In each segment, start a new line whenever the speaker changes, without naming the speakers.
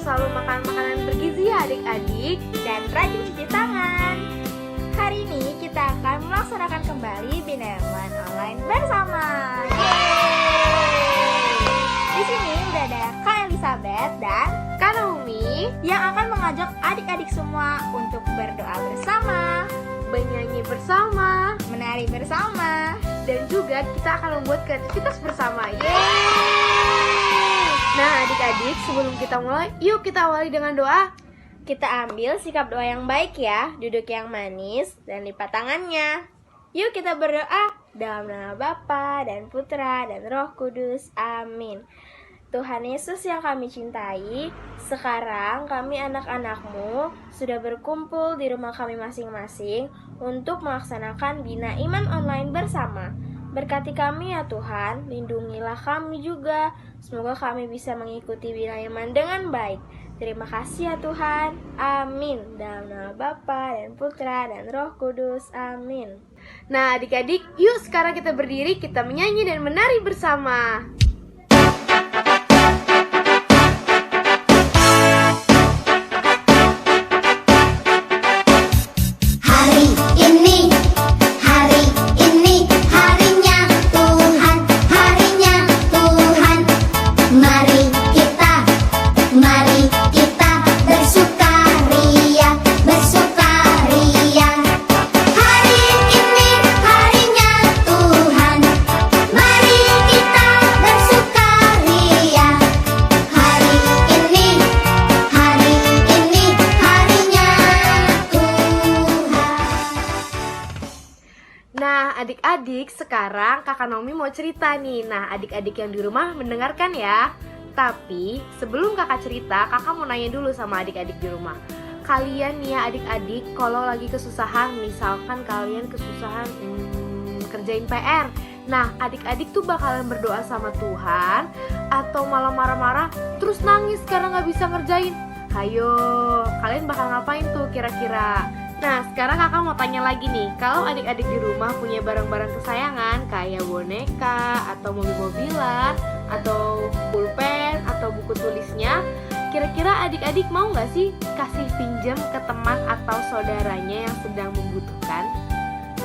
selalu makan makanan bergizi ya adik-adik.
Dan rajin cuci tangan. Hari ini kita akan melaksanakan kembali Bineman online bersama. Yeay! Di sini udah ada Kak Elizabeth dan
Kak Naomi
yang akan mengajak adik-adik semua untuk berdoa bersama,
bernyanyi bersama,
menari bersama,
dan juga kita akan membuat kreativitas bersama.
Yeay!
Nah adik-adik, sebelum kita mulai, yuk kita awali dengan doa.
Kita ambil sikap doa yang baik ya, duduk yang manis dan lipat tangannya. Yuk kita berdoa dalam nama Bapa dan Putra dan Roh Kudus. Amin. Tuhan Yesus yang kami cintai, sekarang kami anak-anak-Mu sudah berkumpul di rumah kami masing-masing untuk melaksanakan Bina Iman online bersama. Berkati kami ya Tuhan, lindungilah kami juga. Semoga kami bisa mengikuti Bina Iman dengan baik. Terima kasih ya Tuhan. Amin. Dalam nama Bapa dan Putra dan Roh Kudus. Amin.
Nah adik-adik, yuk sekarang kita berdiri, kita menyanyi dan menari bersama. Nah adik-adik, sekarang kakak Naomi mau cerita nih. Nah adik-adik yang di rumah mendengarkan ya. Tapi sebelum kakak cerita, kakak mau nanya dulu sama adik-adik di rumah. Kalian nih ya adik-adik, kalau lagi kesusahan, misalkan kalian kesusahan kerjain PR, nah adik-adik tuh bakalan berdoa sama Tuhan atau malah marah-marah terus nangis karena gak bisa ngerjain? Hayo, kalian bakal ngapain tuh kira-kira? Nah sekarang kakak mau tanya lagi nih, kalau adik-adik di rumah punya barang-barang kesayangan kayak boneka atau mobil-mobilan atau pulpen atau buku tulisnya, kira-kira adik-adik mau gak sih kasih pinjam ke teman atau saudaranya yang sedang membutuhkan?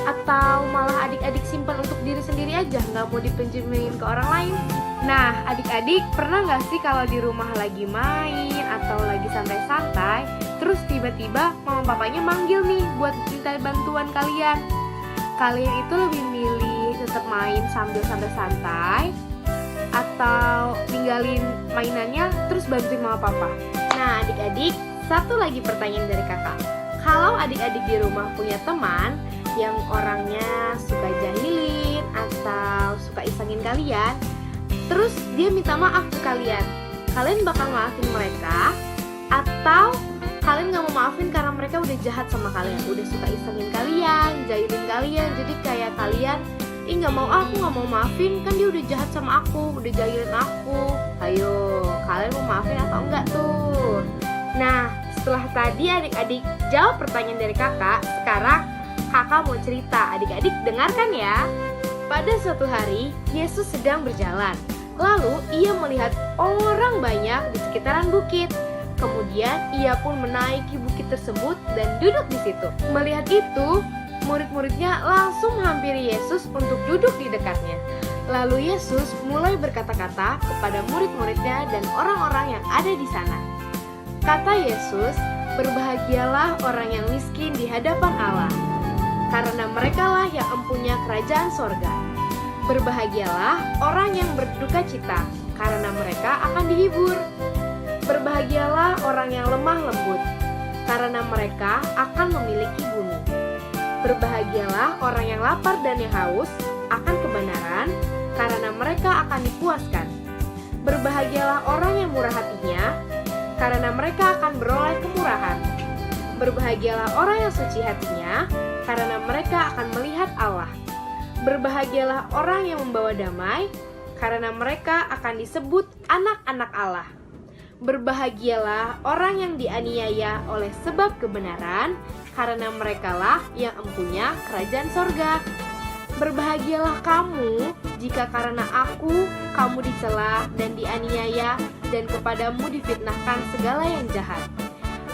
Atau malah adik-adik simpan untuk diri sendiri aja, gak mau dipinjemin ke orang lain? Nah adik-adik pernah gak sih kalau di rumah lagi main atau lagi santai-santai, terus tiba-tiba mama papanya manggil nih buat minta bantuan kalian. Kalian itu lebih milih tetap main sambil santai-santai atau ninggalin mainannya terus bantuin mama papa? Nah adik-adik, satu lagi pertanyaan dari kakak. Kalau adik-adik di rumah punya teman yang orangnya suka jahilin atau suka isengin kalian, terus dia minta maaf ke kalian, kalian bakal maafin mereka atau kalian gak mau maafin karena mereka udah jahat sama kalian, udah suka isengin kalian, jahilin kalian, jadi kayak kalian gak mau, aku gak mau maafin, kan dia udah jahat sama aku, udah jahilin aku. Ayo, kalian mau maafin atau enggak tuh? Nah, setelah tadi adik-adik jawab pertanyaan dari kakak, sekarang kakak mau cerita, adik-adik dengarkan ya. Pada suatu hari, Yesus sedang berjalan. Lalu ia melihat orang banyak di sekitaran bukit. Kemudian ia pun menaiki bukit tersebut dan duduk di situ. Melihat itu, murid-muridnya langsung menghampiri Yesus untuk duduk di dekatnya. Lalu Yesus mulai berkata-kata kepada murid-muridnya dan orang-orang yang ada di sana. Kata Yesus, "Berbahagialah orang yang miskin di hadapan Allah, karena merekalah yang empunya kerajaan sorga. Berbahagialah orang yang berduka cita, karena mereka akan dihibur. Berbahagialah orang yang lemah lembut, karena mereka akan memiliki bumi. Berbahagialah orang yang lapar dan yang haus akan kebenaran, karena mereka akan dipuaskan. Berbahagialah orang yang murah hatinya, karena mereka akan beroleh kemurahan. Berbahagialah orang yang suci hatinya, karena mereka akan melihat Allah. Berbahagialah orang yang membawa damai, karena mereka akan disebut anak-anak Allah. Berbahagialah orang yang dianiaya oleh sebab kebenaran, karena merekalah yang empunya kerajaan sorga. Berbahagialah kamu jika karena aku, kamu dicela dan dianiaya dan kepadamu difitnahkan segala yang jahat.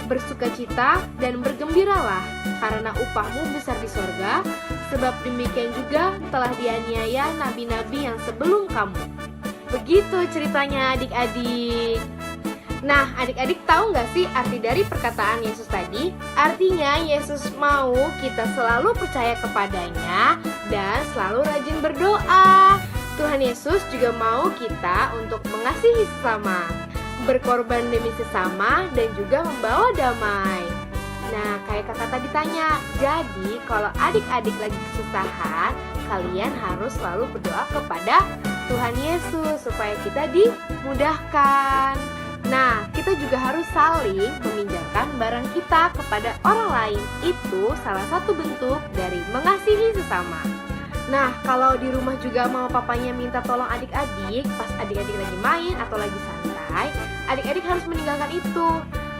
Bersukacita dan bergembiralah, karena upahmu besar di sorga, sebab demikian juga telah dianiaya nabi-nabi yang sebelum kamu. Begitu ceritanya adik-adik. Nah, adik-adik tahu nggak sih arti dari perkataan Yesus tadi? Artinya Yesus mau kita selalu percaya kepadanya dan selalu rajin berdoa. Tuhan Yesus juga mau kita untuk mengasihi sesama, berkorban demi sesama, dan juga membawa damai. Nah, kayak kakak tadi tanya, jadi kalau adik-adik lagi kesusahan, kalian harus selalu berdoa kepada Tuhan Yesus supaya kita dimudahkan. Nah, kita juga harus saling meminjamkan barang kita kepada orang lain. Itu salah satu bentuk dari mengasihi sesama. Nah, kalau di rumah juga mama papanya minta tolong adik-adik, pas adik-adik lagi main atau lagi santai, adik-adik harus meninggalkan itu.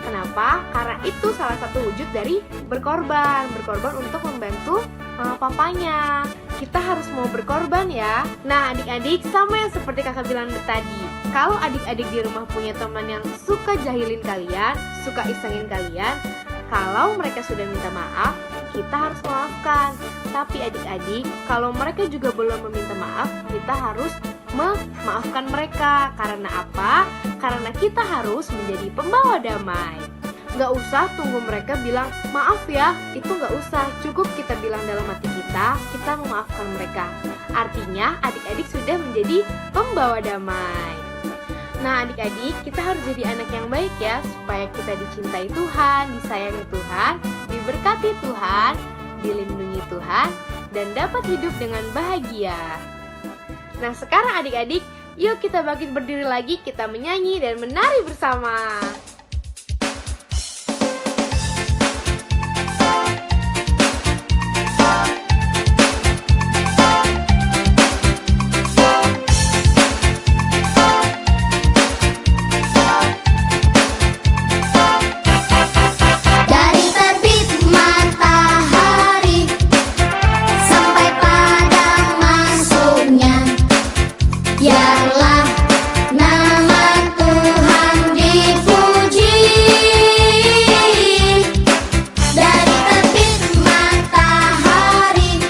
Kenapa? Karena itu salah satu wujud dari berkorban untuk membantu mama papanya. Kita harus mau berkorban ya. Nah, adik-adik sama yang seperti kakak bilang tadi. Kalau adik-adik di rumah punya teman yang suka jahilin kalian, suka isengin kalian, kalau mereka sudah minta maaf, kita harus memaafkan. Tapi adik-adik, kalau mereka juga belum meminta maaf, kita harus memaafkan mereka. Karena apa? Karena kita harus menjadi pembawa damai. Gak usah tunggu mereka bilang maaf ya, itu gak usah. Cukup kita bilang dalam hati kita memaafkan mereka. Artinya adik-adik sudah menjadi pembawa damai. Nah, adik-adik, kita harus jadi anak yang baik ya, supaya kita dicintai Tuhan, disayangi Tuhan, diberkati Tuhan, dilindungi Tuhan, dan dapat hidup dengan bahagia. Nah, sekarang adik-adik, yuk kita bangkit berdiri lagi, kita menyanyi dan menari bersama.
Biarlah nama Tuhan dipuji. Dari terbit matahari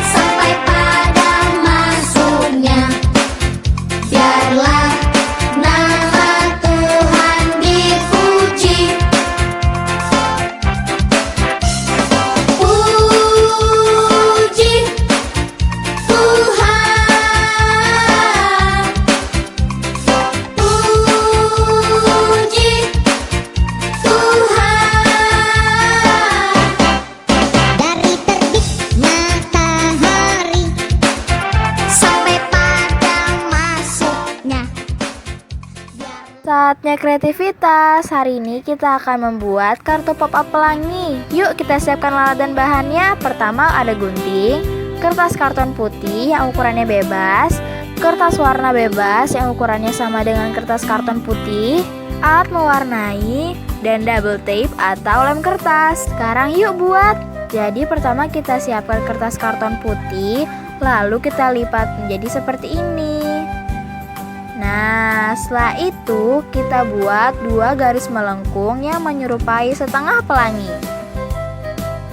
sampai pada masuknya, biarlah nama Tuhan dipuji. Puji Tuhan.
Saatnya kreativitas. Hari ini kita akan membuat kartu pop-up pelangi. Yuk kita siapkan alat dan bahannya. Pertama ada gunting, kertas karton putih yang ukurannya bebas, kertas warna bebas yang ukurannya sama dengan kertas karton putih, alat mewarnai, dan double tape atau lem kertas. Sekarang yuk buat. Jadi pertama kita siapkan kertas karton putih, lalu kita lipat menjadi seperti ini. Nah, setelah itu kita buat 2 garis melengkung yang menyerupai setengah pelangi.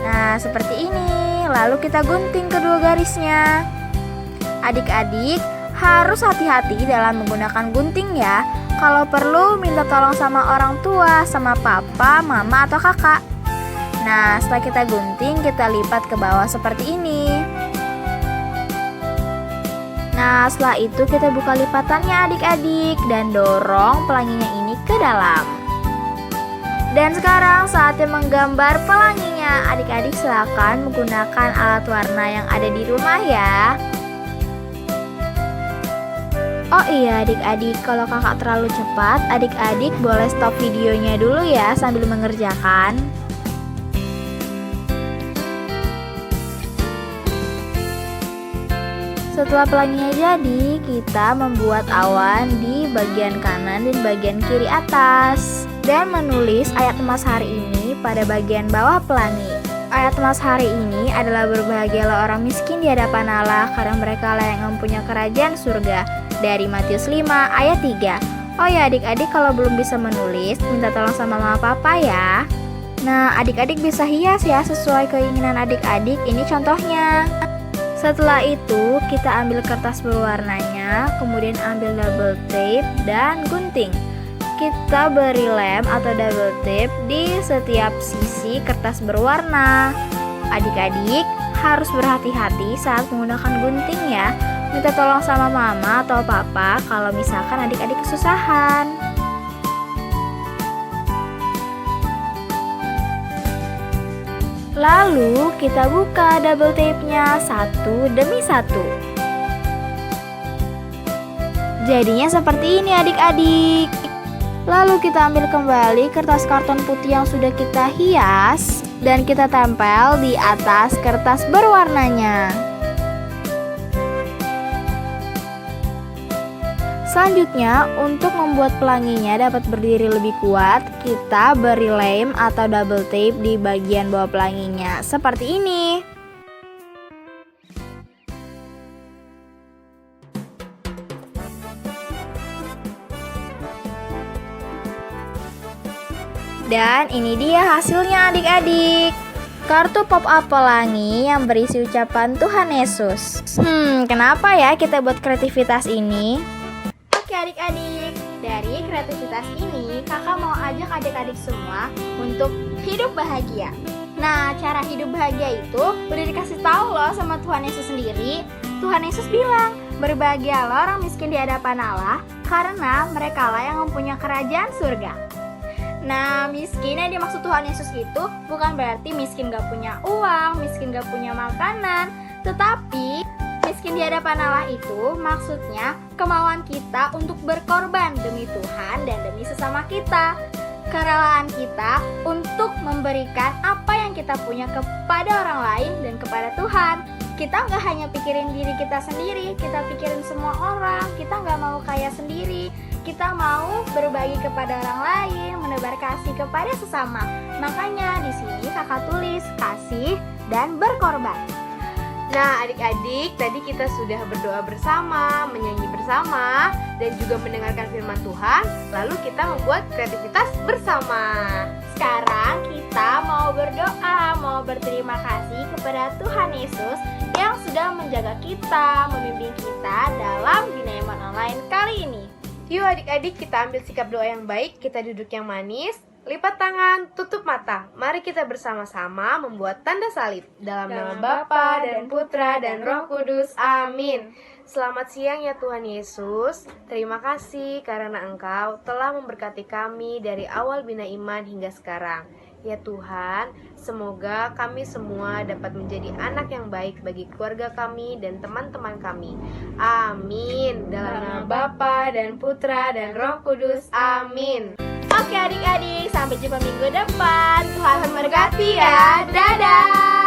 Nah, seperti ini. Lalu kita gunting kedua garisnya. Adik-adik harus hati-hati dalam menggunakan gunting ya. Kalau perlu minta tolong sama orang tua, sama papa, mama, atau kakak. Nah, setelah kita gunting, kita lipat ke bawah seperti ini. Nah, setelah itu kita buka lipatannya adik-adik dan dorong pelanginya ini ke dalam. Dan sekarang saatnya menggambar pelanginya. Adik-adik silakan menggunakan alat warna yang ada di rumah ya. Oh iya adik-adik, kalau kakak terlalu cepat, adik-adik boleh stop videonya dulu ya sambil mengerjakan. Setelah pelanginya jadi, kita membuat awan di bagian kanan dan bagian kiri atas dan menulis ayat emas hari ini pada bagian bawah pelangi. Ayat emas hari ini adalah berbahagialah orang miskin di hadapan Allah karena mereka lah yang mempunyai kerajaan surga. Dari Matius 5 ayat 3.
Oh ya adik-adik, kalau belum bisa menulis, minta tolong sama mama papa ya. Nah, adik-adik bisa hias ya sesuai keinginan adik-adik. Ini contohnya. Setelah itu, kita ambil kertas berwarnanya, kemudian ambil double tape dan gunting. Kita beri lem atau double tape di setiap sisi kertas berwarna. Adik-adik harus berhati-hati saat menggunakan gunting ya. Minta tolong sama mama atau papa kalau misalkan adik-adik kesusahan. Lalu kita buka double tape-nya satu demi satu. Jadinya seperti ini adik-adik. Lalu kita ambil kembali kertas karton putih yang sudah kita hias dan kita tempel di atas kertas berwarnanya. Selanjutnya, untuk membuat pelanginya dapat berdiri lebih kuat, kita beri lem atau double tape di bagian bawah pelanginya, seperti ini. Dan ini dia hasilnya adik-adik. Kartu pop-up pelangi yang berisi ucapan Tuhan Yesus. Kenapa ya kita buat kreativitas ini?
Oke adik-adik, dari kreativitas ini kakak mau ajak adik-adik semua untuk hidup bahagia. Nah, cara hidup bahagia itu udah dikasih tahu loh sama Tuhan Yesus sendiri. Tuhan Yesus bilang, berbahagialah orang miskin di hadapan Allah, karena merekalah yang mempunyai kerajaan surga. Nah, miskin yang dimaksud Tuhan Yesus itu bukan berarti miskin gak punya uang, miskin gak punya makanan, tetapi miskin di hadapan Allah itu maksudnya kemauan kita untuk berkorban demi Tuhan dan demi sesama kita. Kerelaan kita untuk memberikan apa yang kita punya kepada orang lain dan kepada Tuhan. Kita nggak hanya pikirin diri kita sendiri, kita pikirin semua orang. Kita nggak mau kaya sendiri, kita mau berbagi kepada orang lain, menebar kasih kepada sesama. Makanya di sini kakak tulis kasih dan berkorban.
Nah adik-adik, tadi kita sudah berdoa bersama, menyanyi bersama, dan juga mendengarkan firman Tuhan. Lalu kita membuat kreativitas bersama.
Sekarang kita mau berdoa, mau berterima kasih kepada Tuhan Yesus yang sudah menjaga kita, membimbing kita dalam Binaeman Online kali ini.
Yuk adik-adik, kita ambil sikap doa yang baik, kita duduk yang manis, lipat tangan, tutup mata. Mari kita bersama-sama membuat tanda salib. Dalam nama Bapa dan Putra dan Roh Kudus. Amin. Selamat siang ya Tuhan Yesus. Terima kasih karena Engkau telah memberkati kami dari awal Bina Iman hingga sekarang. Ya Tuhan, semoga kami semua dapat menjadi anak yang baik bagi keluarga kami dan teman-teman kami. Amin. Dalam nama Bapa dan Putra dan Roh Kudus. Amin.
Oke adik-adik, sampai jumpa minggu depan. Tuhan memberkati ya. Dadah.